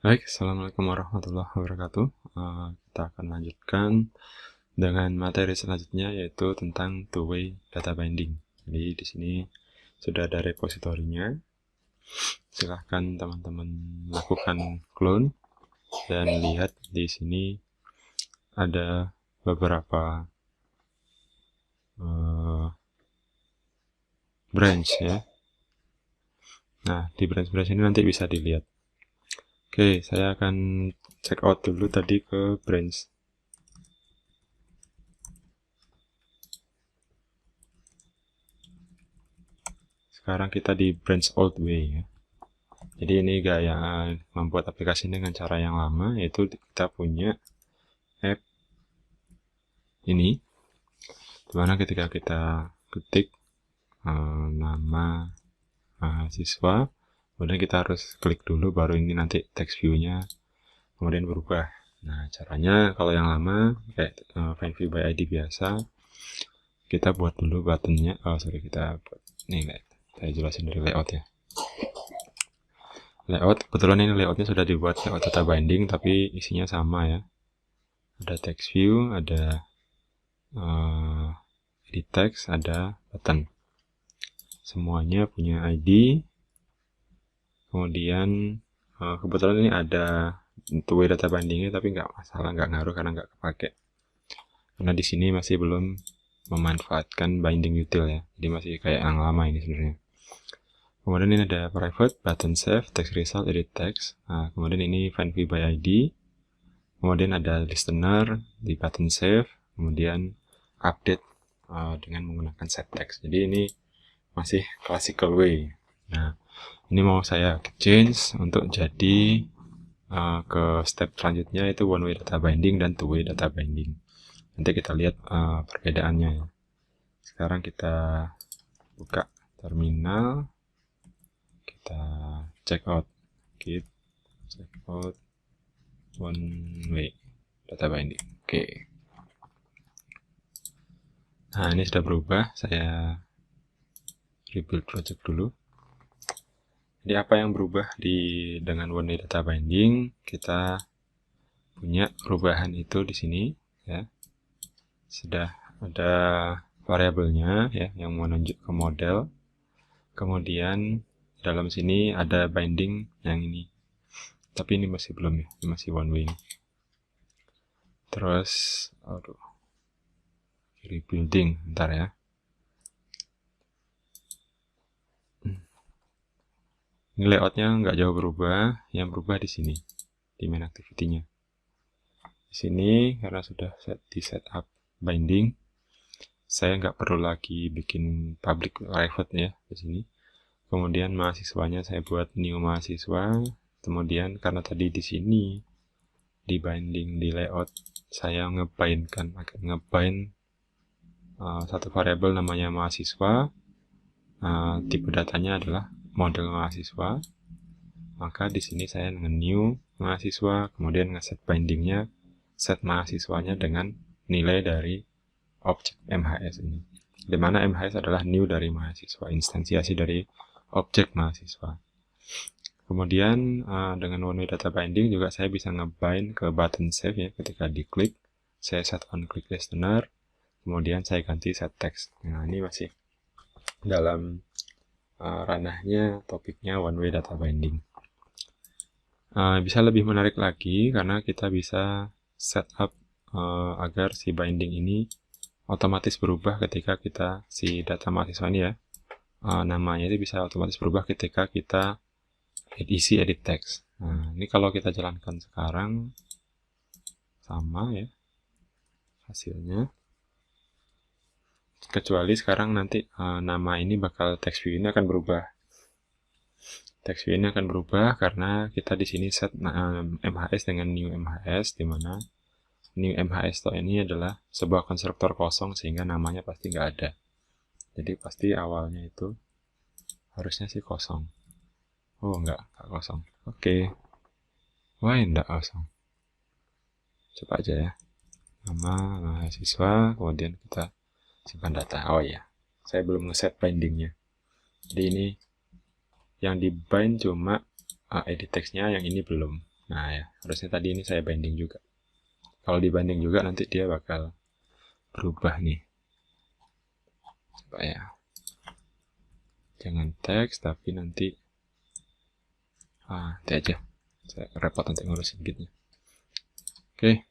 Baik, Assalamualaikum warahmatullahi wabarakatuh. Kita akan lanjutkan dengan materi selanjutnya, yaitu tentang two-way data binding. Jadi di sini sudah ada repositorinya. Silahkan teman-teman lakukan clone dan lihat di sini ada beberapa branch ya. Nah, di branch-branch ini nanti bisa dilihat. Oke, saya akan check out dulu tadi ke branch. Sekarang kita di branch old way ya. Jadi ini gaya membuat aplikasi dengan cara yang lama, yaitu kita punya app ini, dimana ketika kita ketik nama mahasiswa, kemudian kita harus klik dulu, baru ini nanti text view-nya kemudian berubah. Nah, caranya kalau yang lama kayak find view by ID biasa, kita buat dulu buttonnya. Kita buat nih, saya jelasin dari layout ya. Layout, kebetulan ini layoutnya sudah dibuat layout data binding, tapi isinya sama ya. Ada text view, ada edit text, ada button. Semuanya punya ID. Kemudian kebetulan ini ada two-way data bindingnya, tapi nggak masalah, nggak ngaruh karena nggak kepake. Karena di sini masih belum memanfaatkan binding util ya, jadi masih kayak yang lama ini sebenarnya. Kemudian ini ada private, button save, text result, edit text. Nah, kemudian ini find view by ID. Kemudian ada listener di button save. Kemudian update dengan menggunakan set text. Jadi ini masih classical way. Nah, ini mau saya change untuk jadi ke step selanjutnya, itu one way data binding dan two way data binding. Nanti kita lihat perbedaannya ya. Sekarang kita buka terminal, kita check out git check out one way data binding. Oke. Nah, ini sudah berubah. Saya rebuild project dulu. Jadi apa yang berubah dengan one way data binding? Kita punya perubahan itu di sini ya. Sudah ada variabelnya ya yang menunjuk ke model. Kemudian dalam sini ada binding yang ini. Tapi ini masih belum ya, ini masih one way. Terus rebuilding, bentar ya. Ini layoutnya nggak jauh berubah, yang berubah di sini, di main activity-nya. Di sini karena sudah di setup binding, saya nggak perlu lagi bikin public private ya di sini. Kemudian mahasiswanya saya buat new mahasiswa. Kemudian karena tadi di sini di binding di layout saya ngebind satu variabel namanya mahasiswa. Tipe datanya adalah model mahasiswa. Maka di sini saya nge-new mahasiswa, kemudian nge-set bindingnya, set mahasiswanya dengan nilai dari objek MHS ini. Di mana MHS adalah new dari mahasiswa, instansiasi dari objek mahasiswa. Kemudian dengan one way data binding juga saya bisa ngebind ke button save ya, ketika diklik saya set on click listener, kemudian saya ganti set text. Nah, ini masih dalam ranahnya topiknya one way data binding. Bisa lebih menarik lagi karena kita bisa set up agar si binding ini otomatis berubah ketika kita si data mahasiswa ini ya, namanya itu bisa otomatis berubah ketika kita isi edit text. Nah, ini kalau kita jalankan sekarang sama ya hasilnya, kecuali sekarang nanti nama ini bakal text view ini akan berubah. Text view ini akan berubah karena kita di sini set MHS dengan new MHS, di mana new MHS ini adalah sebuah konstruktor kosong sehingga namanya pasti nggak ada. Jadi pasti awalnya itu harusnya sih kosong. Oh, nggak kosong. Oke. Why nggak kosong? Coba aja ya. Nama mahasiswa, kemudian kita simpan data. Oh iya, saya belum ngeset bindingnya. Jadi ini yang di bind cuma edit text-nya, yang ini belum. Nah ya, harusnya tadi ini saya binding juga. Kalau dibanding juga nanti dia bakal berubah nih. Coba ya. Jangan teks, tapi nanti nanti aja. Saya repot nanti ngurusin gitnya. Oke,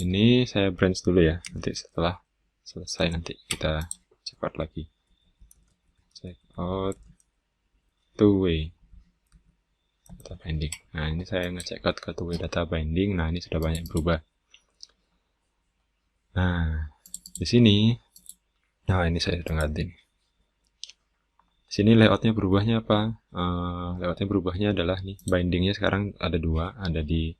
ini saya branch dulu ya. Nanti setelah selesai nanti kita check out lagi. Check out two-way data binding. Nah, ini saya ngecek out ke two-way data binding. Nah, ini sudah banyak berubah. Nah, di sini, nah ini saya sudah ganti nih. Di sini layoutnya berubahnya apa? Layoutnya berubahnya adalah nih, bindingnya sekarang ada dua, ada di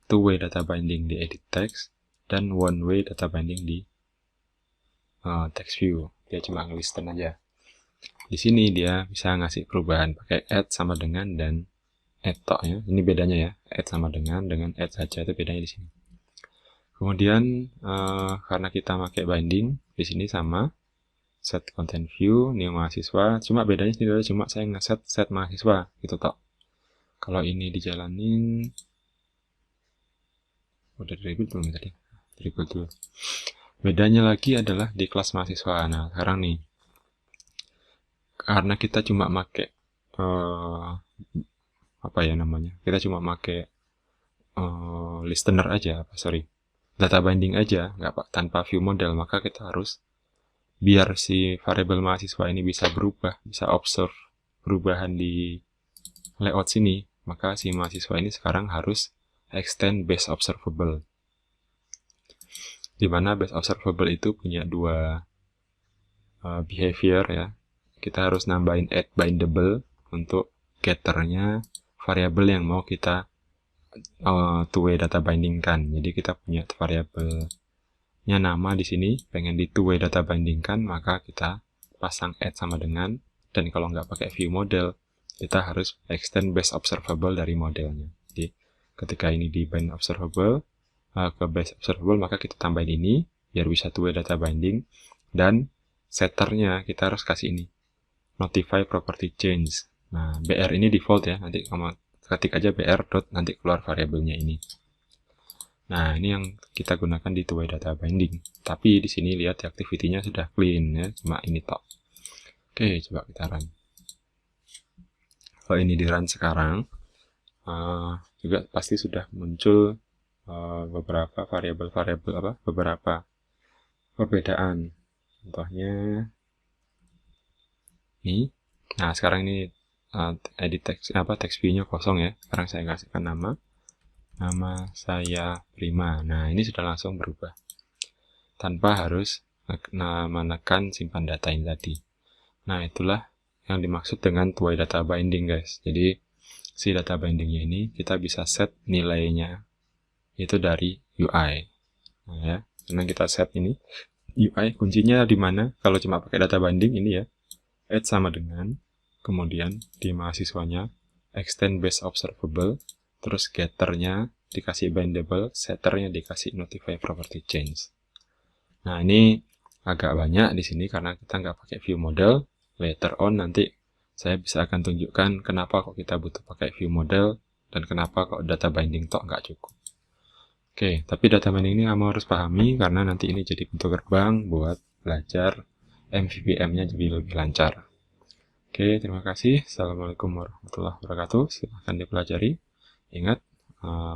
two-way data binding di edit text dan one-way data binding di text view. Dia cuma ngelisten aja. Di sini dia bisa ngasih perubahan pakai add sama dengan dan add tok ya. Ini bedanya ya. Add sama dengan add saja, itu bedanya di sini. Kemudian karena kita pakai binding di sini sama set content view new mahasiswa, cuma bedanya sini adalah cuma saya ngeset set mahasiswa gitu tok. Kalau ini dijalanin udah di-rebuild belum tadi? Di-rebuild dulu. Bedanya lagi adalah di kelas mahasiswa. Nah, sekarang nih karena kita cuma pakai apa ya namanya? Kita cuma pakai listener aja, data binding aja, nggak tanpa view model, maka kita harus biar si variabel mahasiswa ini bisa berubah, bisa observe perubahan di layout sini, maka si mahasiswa ini sekarang harus extend base observable. Dimana base observable itu punya dua behavior ya. Kita harus nambahin add bindable untuk getternya variabel yang mau kita two-way data bindingkan. Jadi kita punya variabelnya nama di sini, pengen di two-way data bindingkan, maka kita pasang add sama dengan, dan kalau nggak pakai view model, kita harus extend base observable dari modelnya. Jadi ketika ini di bind observable ke base observable, maka kita tambahin ini biar bisa two-way data binding, dan setternya kita harus kasih ini notify property change. Nah, BR ini default ya, nanti kamu ketik aja BR dot nanti keluar variabelnya ini. Nah, ini yang kita gunakan di two-way data binding. Tapi di sini lihat activity-nya sudah clean ya, cuma ini tok. Oke, coba kita run. Kalau ini di run sekarang, juga pasti sudah muncul beberapa variabel beberapa perbedaan. Contohnya ini. Nah, sekarang ini edit text view-nya kosong ya. Sekarang saya kasihkan nama saya Prima. Nah, ini sudah langsung berubah tanpa harus menekan simpan data ini tadi. Nah, itulah yang dimaksud dengan two-way data binding, guys. Jadi si data bindingnya ini kita bisa set nilainya itu dari UI. Nah, ya, karena kita set ini UI, kuncinya di mana? Kalau cuma pakai data binding ini ya, add sama dengan, kemudian di mahasiswanya extend base observable, terus getternya dikasih bindable, setternya dikasih notify property change. Nah, ini agak banyak di sini karena kita nggak pakai view model. Later on nanti saya bisa akan tunjukkan kenapa kok kita butuh pakai view model dan kenapa kok data binding tok nggak cukup. Oke, tapi data binding ini kamu harus pahami karena nanti ini jadi pintu gerbang buat belajar MVVM-nya jadi lebih lancar. Oke, terima kasih. Assalamualaikum warahmatullahi wabarakatuh. Silahkan dipelajari. Ingat,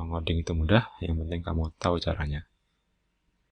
ngoding itu mudah, yang penting kamu tahu caranya.